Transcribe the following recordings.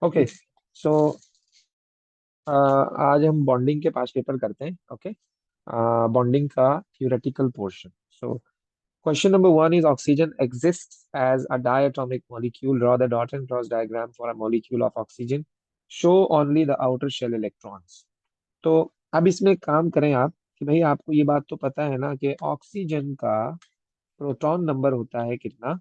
Okay. सो आज हम bonding के 5 पेपर करते हैं। ओके। बॉन्डिंग का theoretical portion. So question number 1 is oxygen exists as a diatomic molecule. Draw the dot and cross diagram for a molecule of oxygen. Show only the outer shell electrons. तो अब इसमें काम करें आप कि भाई आपको ये बात तो पता है ना कि ऑक्सीजन का प्रोटॉन नंबर होता है कितना,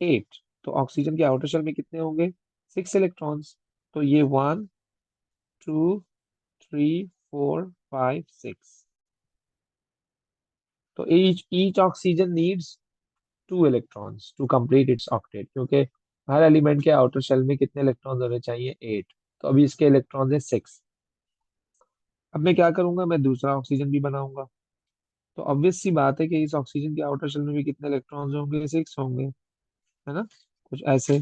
8। तो ऑक्सीजन के आउटर शेल में कितने होंगे, 6 इलेक्ट्रॉन्स। तो ये 1 2 3 4 5 6। तो each oxygen needs 2 electrons to complete its octet, क्योंकि हर एलिमेंट के आउटर शेल में कितने इलेक्ट्रॉन्स होने चाहिए, 8। तो अभी इसके इलेक्ट्रॉन्स है 6। अब मैं क्या करूंगा, मैं दूसरा ऑक्सीजन भी बनाऊंगा। तो ऑब्वियस सी बात है कि इस ऑक्सीजन के आउटर शेल में भी कितने इलेक्ट्रॉन्स होंगे, 6 होंगे, है ना, कुछ ऐसे।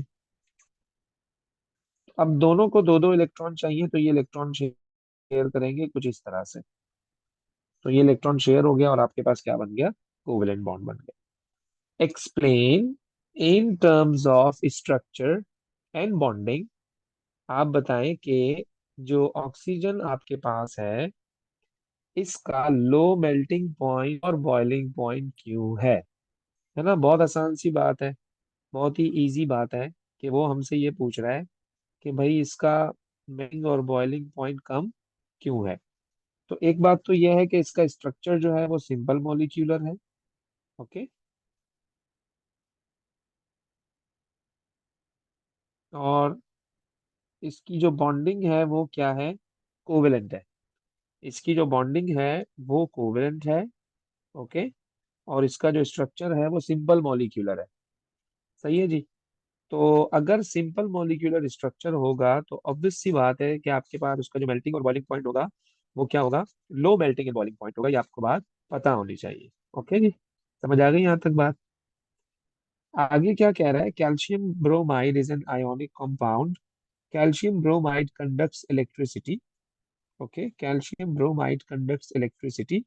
अब दोनों को दो दो इलेक्ट्रॉन चाहिए, तो ये इलेक्ट्रॉन शेयर करेंगे कुछ इस तरह से। तो ये इलेक्ट्रॉन शेयर हो गया और आपके पास क्या बन गया, कोवेलेंट बॉन्ड बन गया। Explain in terms of structure and bonding. आप बताएं कि जो ऑक्सीजन आपके पास इसका लो मेल्टिंग पॉइंट और बॉइलिंग पॉइंट क्यों है ना। बहुत आसान सी बात है, बहुत ही इजी बात है कि वो हमसे ये पूछ रहा है कि भाई इसका मेल्टिंग और बॉइलिंग पॉइंट कम क्यों है। तो एक बात तो यह है कि इसका स्ट्रक्चर जो है वो सिंपल मॉलिक्यूलर है। ओके। और इसकी जो बॉन्डिंग है वो क्या है, कोवेलेंट है। इसकी जो बॉन्डिंग है वो कोवेलेंट है। ओके। और इसका जो स्ट्रक्चर है वो सिंपल मॉलिक्यूलर है। सही है जी। तो अगर सिंपल मॉलिक्यूलर स्ट्रक्चर होगा तो ऑब्वियस सी बात है कि आपके पास उसका जो मेल्टिंग और बॉइलिंग पॉइंट होगा वो क्या होगा, low melting and boiling point होगा। ये आपको बात पता होनी चाहिए। ओके जी, समझ आ गई यहाँ तक बात। आगे क्या कह रहा है, calcium bromide is an ionic compound. Calcium bromide conducts electricity. Okay, calcium bromide conducts electricity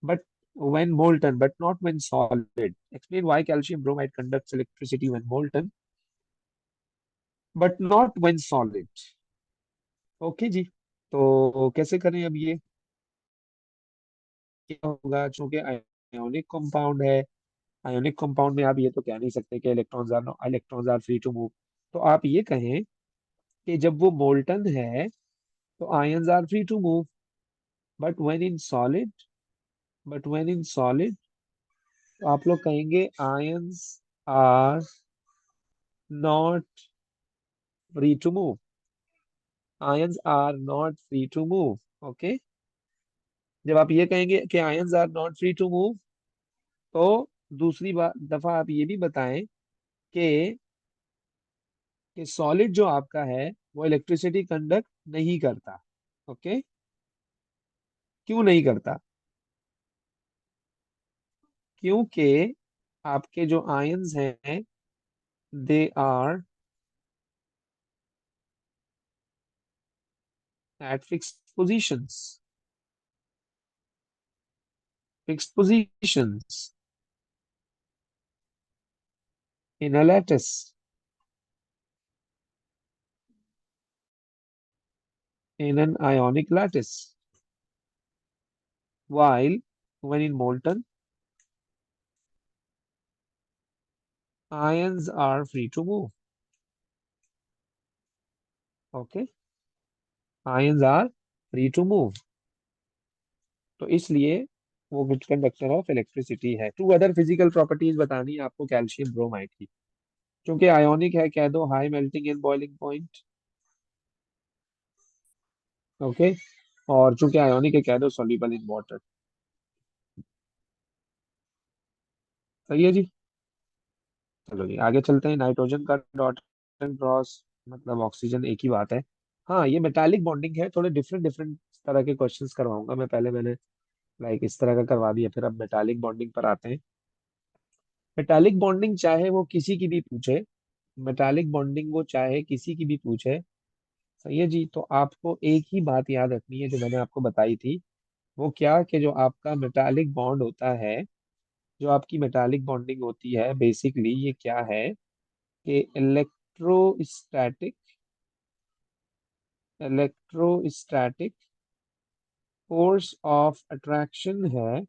but when molten but not when solid. Explain why calcium bromide conducts electricity when molten but not when solid. Okay जी। तो कैसे करें अब ये, क्या होगा, चूंकि ionic compound है, आयोनिक कंपाउंड में आप ये तो कह नहीं सकते कि electrons are free to move. तो आप ये कहें कि जब वो मोल्टन है तो ions are free to move, but when in solid but when in solid तो आप लोग कहेंगे ions are not free to move. Ions are not free to move. Okay. जब आप ये कहेंगे कि ions are not free to move, तो दूसरी बार दफा आप ये भी बताएं कि सॉलिड जो आपका है वो इलेक्ट्रिसिटी कंडक्ट नहीं करता। ओके। क्यों नहीं करता, क्योंकि आपके जो आयंस हैं they are at fixed positions in a lattice in an ionic lattice, while when in molten, ions are free to move. Okay, ions are free to move. तो इसलिए वो गुड कंडक्टर ऑफ इलेक्ट्रिसिटी है। To other physical properties बतानी है आपको calcium bromide की। क्योंकि ionic है, कह दो high melting and boiling point. Okay. और चूंकि आयोनिक है, कह दो सॉल्युबल इन वाटर। सही है जी। चलो जी आगे चलते हैं। नाइट्रोजन का डॉट एंड क्रॉस मतलब ऑक्सीजन, एक ही बात है। हाँ, ये मेटालिक बॉन्डिंग है, थोड़े डिफरेंट डिफरेंट तरह के क्वेश्चंस करवाऊंगा मैं। पहले मैंने लाइक इस तरह का करवा दिया, फिर अब मेटालिक बॉन्डिंग पर आते हैं। मेटालिक बॉन्डिंग चाहे वो किसी की भी पूछे, मेटालिक बॉन्डिंग वो चाहे किसी की भी पूछे, सही है जी, तो आपको एक ही बात याद रखनी है जो मैंने आपको बताई थी। वो क्या कि जो आपका मेटालिक बॉन्ड होता है, जो आपकी मेटालिक बॉन्डिंग होती है, बेसिकली ये क्या है कि electrostatic electrostatic force of attraction है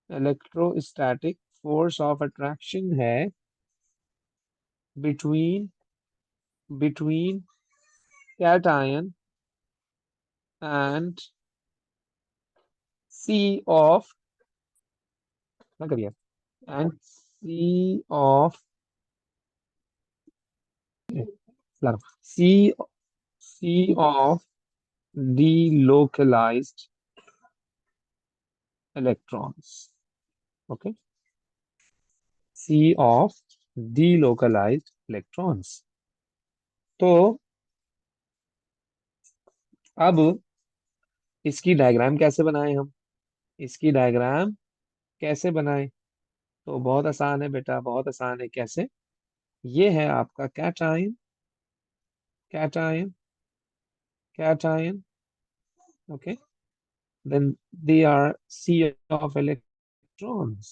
इलेक्ट्रोस्टैटिक फोर्स ऑफ अट्रैक्शन है between between cation and C of ना करिए and C of C C of delocalized electrons. Okay, C of delocalized electrons. तो अब इसकी डायग्राम कैसे बनाएं हम इसकी डायग्राम कैसे बनाएं तो बहुत आसान है बेटा बहुत आसान है कैसे ये है आपका cation cation cation okay then they are C of electrons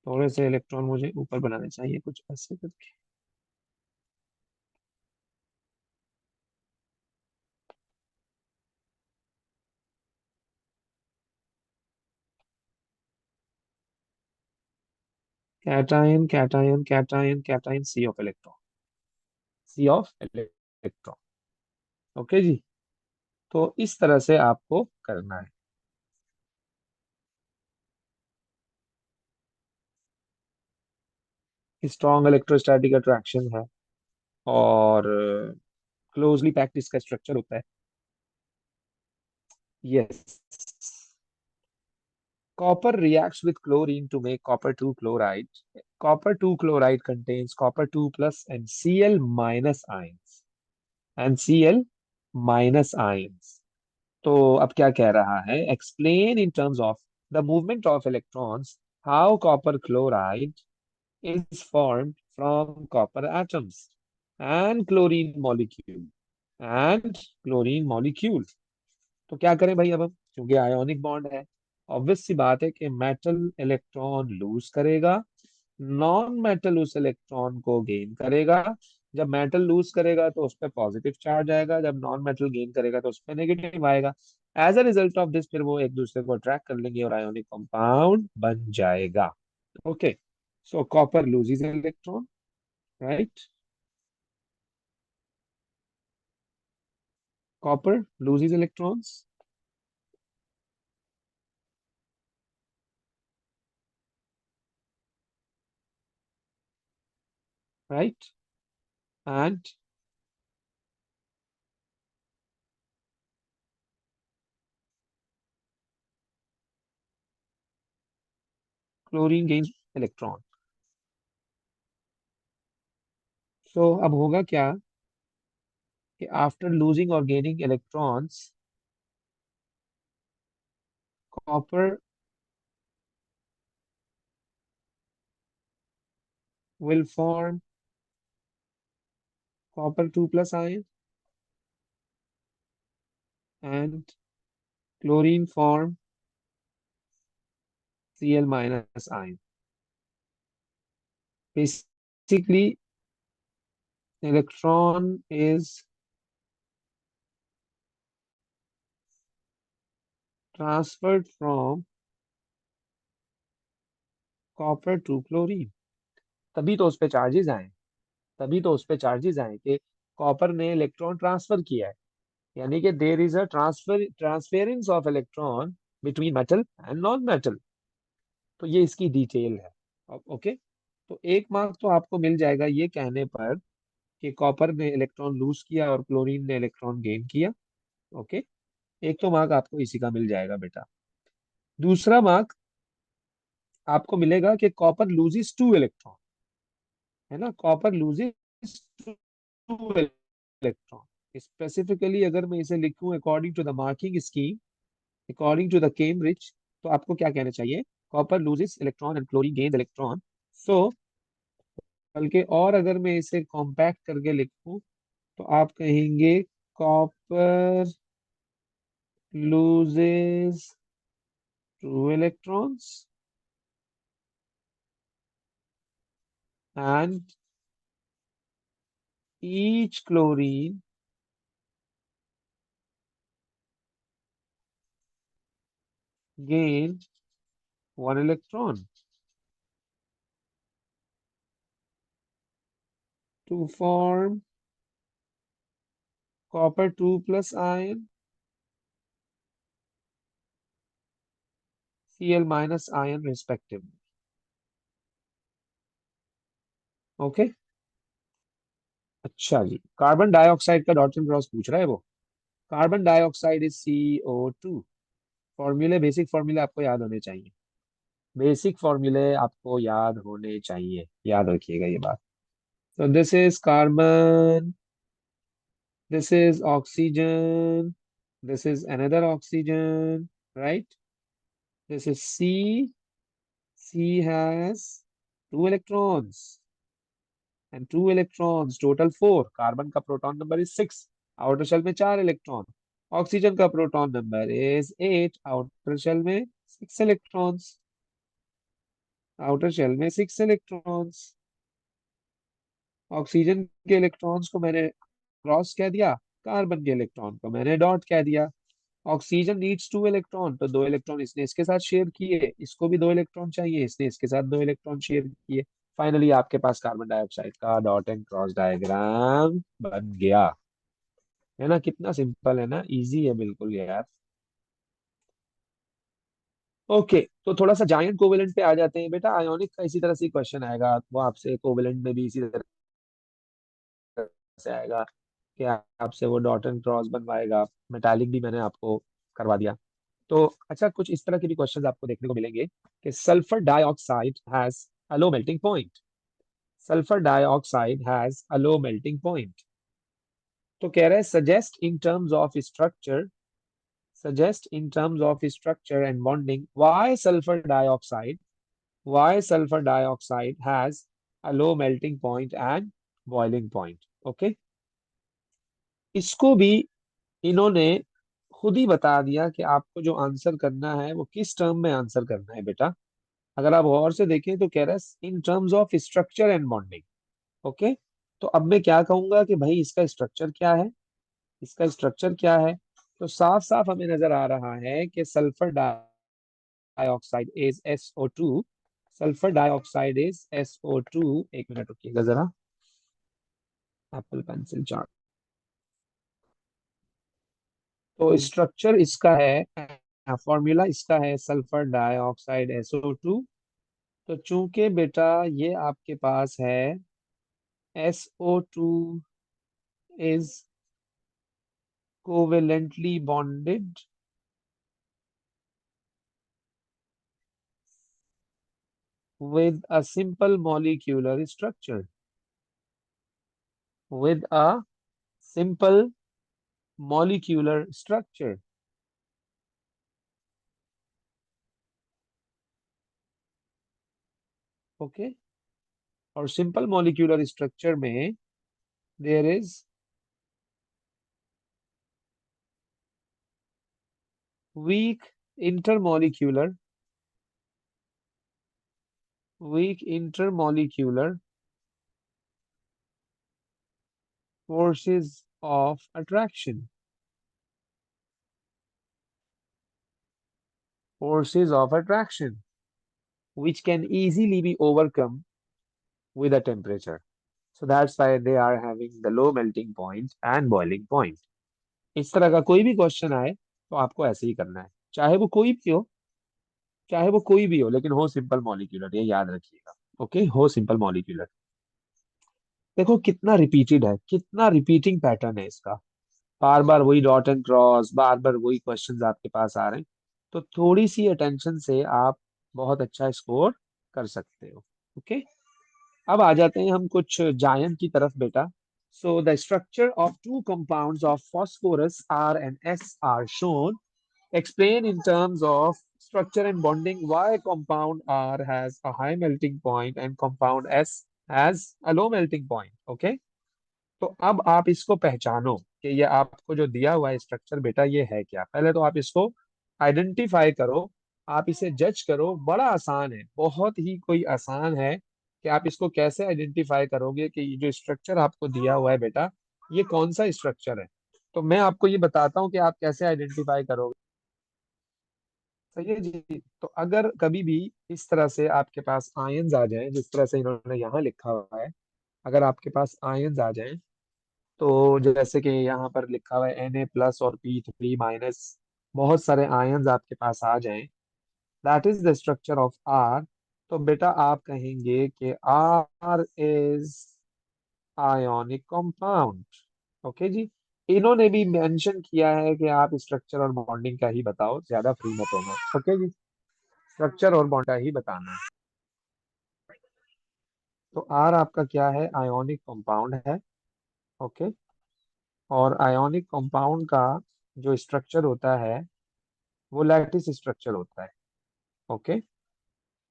थोड़े से इलेक्ट्रॉन मुझे ऊपर बनाने चाहिए कुछ ऐसे करके cation cation cation cation sea of electron okay जी तो इस तरह से आपको करना है स्ट्रॉन्ग इलेक्ट्रोस्टैटिक अट्रैक्शन है और क्लोजली पैक्ड इसका स्ट्रक्चर होता है yes copper reacts with chlorine to make copper 2 chloride copper 2 chloride contains copper 2 plus and Cl minus ions and Cl minus ions तो अब क्या कह रहा है explain in terms of the movement of electrons how copper chloride is formed from copper atoms and chlorine molecule and chlorine molecule तो क्या करें भाई अब हम क्योंकि आयोनिक बॉन्ड है ऑब्वियस सी बात है कि मेटल इलेक्ट्रॉन लूज करेगा नॉन मेटल उस इलेक्ट्रॉन को गेन करेगा जब मेटल लूज करेगा तो उस पर पॉजिटिव चार्ज आएगा जब नॉन मेटल गेन करेगा तो उस पर नेगेटिव आएगा as a result of this फिर वो एक दूसरे को अट्रैक्ट कर लेंगे और आयोनिक कंपाउंड बन जाएगा okay so copper loses electron right copper loses electrons right and chlorine gains electron so अब होगा क्या कि after losing or gaining electrons copper will form copper 2 plus ion and chlorine form Cl minus ion basically electron is transferred from copper to chlorine तभी तो उस पे charges आए तभी तो उस पे चार्जेस आए कि कॉपर ने इलेक्ट्रॉन ट्रांसफर किया है यानी कि there is a transference of electron between metal and non metal तो ये इसकी डिटेल है ओके तो एक मार्क तो आपको मिल जाएगा ये कहने पर कि कॉपर ने इलेक्ट्रॉन लूज किया और क्लोरीन ने इलेक्ट्रॉन गेन किया ओके एक तो मार्क आपको इसी का मिल जाएगा बेटा दूसरा मार्क आपको मिलेगा कि कॉपर लूजेस 2 इलेक्ट्रॉन है ना कॉपर लूजेस 2 इलेक्ट्रॉन स्पेसिफिकली अगर मैं इसे लिखूं according to the marking scheme according to the Cambridge तो आपको क्या कहना चाहिए copper loses electron and chlorine gains electron so बल्कि और अगर मैं इसे कॉम्पैक्ट करके लिखूं तो आप कहेंगे copper loses 2 electrons and each chlorine gain one electron to form copper 2 plus ion, Cl minus ion respectively. Okay. अच्छा जी, कार्बन डाइऑक्साइड का डॉट एंड क्रॉस पूछ रहा है वो। Carbon dioxide is CO2। फॉर्मूले, बेसिक फॉर्मूले आपको याद होने चाहिए। बेसिक फॉर्मूले आपको याद होने चाहिए, याद रखिएगा ये बात। तो this is carbon, this is oxygen, this is another oxygen, right? This is C. C has two electrons and two electrons, total four. Carbon का proton number is 6. Outer shell में 4 इलेक्ट्रॉन। ऑक्सीजन का proton number is 8। Outer shell में 6 electrons. Outer shell में 6 electrons. Oxygen के electrons को मैंने cross कह दिया, कार्बन के इलेक्ट्रॉन को मैंने डॉट कह दिया। ऑक्सीजन नीड्स 2 इलेक्ट्रॉन, तो 2 इलेक्ट्रॉन इसने इसके साथ शेयर किए, इसको भी 2 इलेक्ट्रॉन चाहिए, इसने इसके साथ 2 इलेक्ट्रॉन शेयर किए। फाइनली आपके पास कार्बन डाइऑक्साइड का डॉट एंड क्रॉस डायग्राम बन गया। है ना, कितना सिंपल है ना, इजी है बिल्कुल यार। ओके, तो थोड़ा सा जायंट कोवेलेंट पे आ जाते हैं बेटा। आयोनिक का इसी तरह से क्वेश्चन आएगा, वो आपसे कोवेलेंट में भी इसी तरह से आएगा कि आपसे वो डॉट एंड क्रॉस बनवाएगा। मेटालिक भी मैंने आपको करवा दिया। तो अच्छा, कुछ इस तरह के भी क्वेश्चंस आपको देखने को मिलेंगे कि sulphur dioxide has a low melting point. Sulphur dioxide has a low melting point. तो कह रहे हैं suggest in terms of structure, suggest in terms of structure and bonding why sulfur dioxide has a low melting point and boiling point. Okay, इसको भी इन्होंने खुद ही बता दिया कि आपको जो आंसर करना है वो किस टर्म में आंसर करना है बेटा। अगर आप गौर से देखें तो कह रहा है in terms of structure and bonding. Okay, तो अब मैं क्या कहूंगा कि भाई इसका स्ट्रक्चर क्या है, इसका स्ट्रक्चर क्या है। तो साफ साफ हमें नजर आ रहा है कि sulphur dioxide is SO2। Sulphur dioxide is SO2। एक मिनट रुकिएगा जरा, एप्पल पेंसिल चार्ट। तो स्ट्रक्चर इसका है, फॉर्मूला इसका है सल्फर डाइऑक्साइड SO2। तो चूंकि बेटा ये आपके पास है SO2 is covalently bonded with a simple molecular structure, with a simple molecular structure. Okay, और सिंपल मॉलिक्यूलर स्ट्रक्चर में there is weak intermolecular weak intermolecular forces of attraction, forces of attraction which can easily be overcome with a temperature. So that's why they are having the low melting point and boiling point. इस तरह का कोई भी question आए तो आपको ऐसे ही करना है, चाहे वो कोई भी हो, चाहे वो कोई भी हो, लेकिन हो सिंपल मॉलिक्यूलर, ये याद रखिएगा। ओके, हो सिंपल मॉलिक्यूलर। देखो कितना रिपीटेड है, कितना रिपीटिंग पैटर्न है इसका। बार बार वही डॉट एंड क्रॉस, बार बार वही क्वेश्चंस आपके पास आ रहे हैं। तो थोड़ी सी अटेंशन से आप बहुत अच्छा स्कोर कर सकते हो। ओके, अब आ जाते हैं हम कुछ जायंट की तरफ बेटा। So the structure of two compounds of phosphorus R and S are shown. Explain in terms of structure and bonding why compound R has a high melting point and compound S has a low melting point. Okay, तो अब आप इसको पहचानो कि ये आपको जो दिया हुआ है स्ट्रक्चर बेटा ये है क्या। पहले तो आप इसको आइडेंटिफाई करो, आप इसे जज करो। बड़ा आसान है, बहुत ही कोई आसान है कि आप इसको कैसे आइडेंटिफाई करोगे कि ये जो स्ट्रक्चर आपको दिया हुआ है बेटा, ये कौन सा स्ट्रक्चर है। तो मैं आपको ये बताता हूँ कि आप कैसे आइडेंटिफाई करोगे। सही है जी। तो अगर कभी भी इस तरह से आपके पास आयंस आ जाएं, जिस तरह से इन्होंने यहाँ लिखा हुआ है, अगर आपके पास आयंस आ जाएं, तो जैसे कि यहाँ पर लिखा हुआ है Na+ और P3-, बहुत सारे आयंस आपके पास आ जाएं, that is the structure of R. तो बेटा आप कहेंगे कि R is ionic compound. Okay जी। इन्होंने भी मेंशन किया है कि आप स्ट्रक्चर और बॉन्डिंग का ही बताओ, ज्यादा फ्री मत होना। ओके जी, स्ट्रक्चर और बॉन्ड का ही बताना है। तो आर आपका क्या है, आयोनिक कंपाउंड है। ओके। और आयोनिक कंपाउंड का जो स्ट्रक्चर होता है वो लैटिस स्ट्रक्चर होता है। ओके।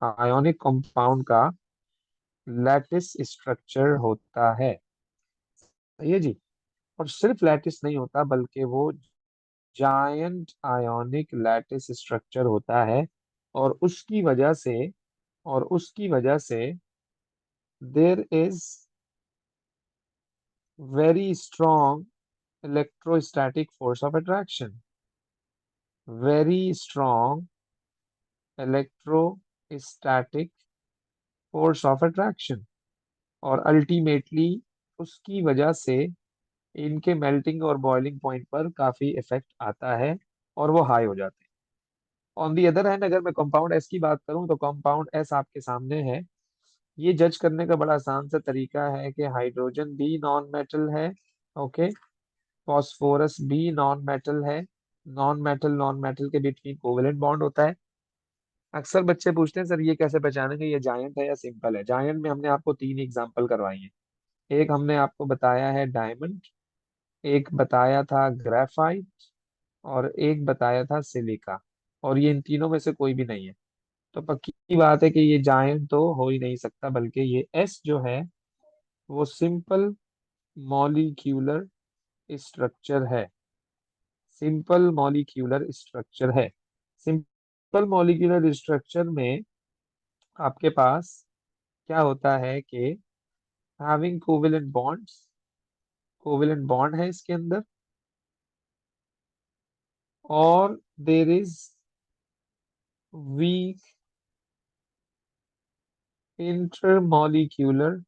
आयोनिक कंपाउंड का लैटिस स्ट्रक्चर होता है। सही है जी। और सिर्फ लैटिस नहीं होता, बल्कि वो जायंट आयोनिक लैटिस स्ट्रक्चर होता है। और उसकी वजह से और उसकी वजह से there is very strong electrostatic force of attraction. Very strong electrostatic force of attraction. और अल्टीमेटली उसकी वजह से इनके मेल्टिंग और बॉइलिंग पॉइंट पर काफी इफेक्ट आता है और वो हाई हो जाते हैं। ऑन दी अदर हैंड, अगर मैं कंपाउंड एस की बात करूं, तो कंपाउंड एस आपके सामने है। ये जज करने का बड़ा आसान सा तरीका है कि हाइड्रोजन भी नॉन मेटल है। ओके। फॉस्फोरस भी नॉन मेटल है। नॉन मेटल के बिटवीन कोवेलेंट बॉन्ड होता है। अक्सर बच्चे पूछते हैं, सर ये कैसे पहचानेंगे ये जायंट है या सिंपल है। जायंट में हमने आपको 3 एग्जाम्पल करवाई हैं। एक हमने आपको बताया है डायमंड, एक बताया था ग्रेफाइट, और एक बताया था सिलिका। और ये इन तीनों में से कोई भी नहीं है। तो पक्की बात है कि ये जायंट तो हो ही नहीं सकता, बल्कि ये एस जो है वो सिंपल मॉलिक्यूलर स्ट्रक्चर है। सिंपल मॉलिक्यूलर स्ट्रक्चर है। सिंपल मॉलिक्यूलर स्ट्रक्चर में आपके पास क्या होता है कि having covalent bonds, covalent bond है इसके अंदर, और there is weak intermolecular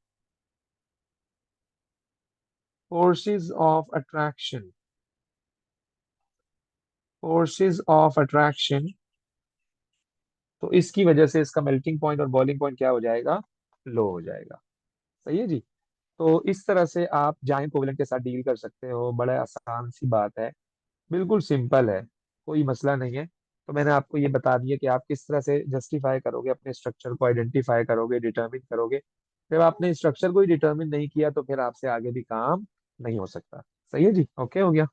forces of attraction. Forces of attraction. तो इसकी वजह से इसका मेल्टिंग पॉइंट और बॉइलिंग पॉइंट क्या हो जाएगा, लो हो जाएगा। सही है जी। तो इस तरह से आप जाइंट कोवेलेंट के साथ डील कर सकते हो, बड़ा आसान सी बात है, बिल्कुल सिंपल है, कोई मसला नहीं है। तो मैंने आपको ये बता दिया कि आप किस तरह से जस्टिफाई करोगे, अपने स्ट्रक्चर को आइडेंटिफाई करोगे, डिटरमिन करोगे। जब आपने स्ट्रक्चर को ही डिटरमिन नहीं किया तो फिर आपसे आगे भी काम नहीं हो सकता। सही है जी, ओके हो गया।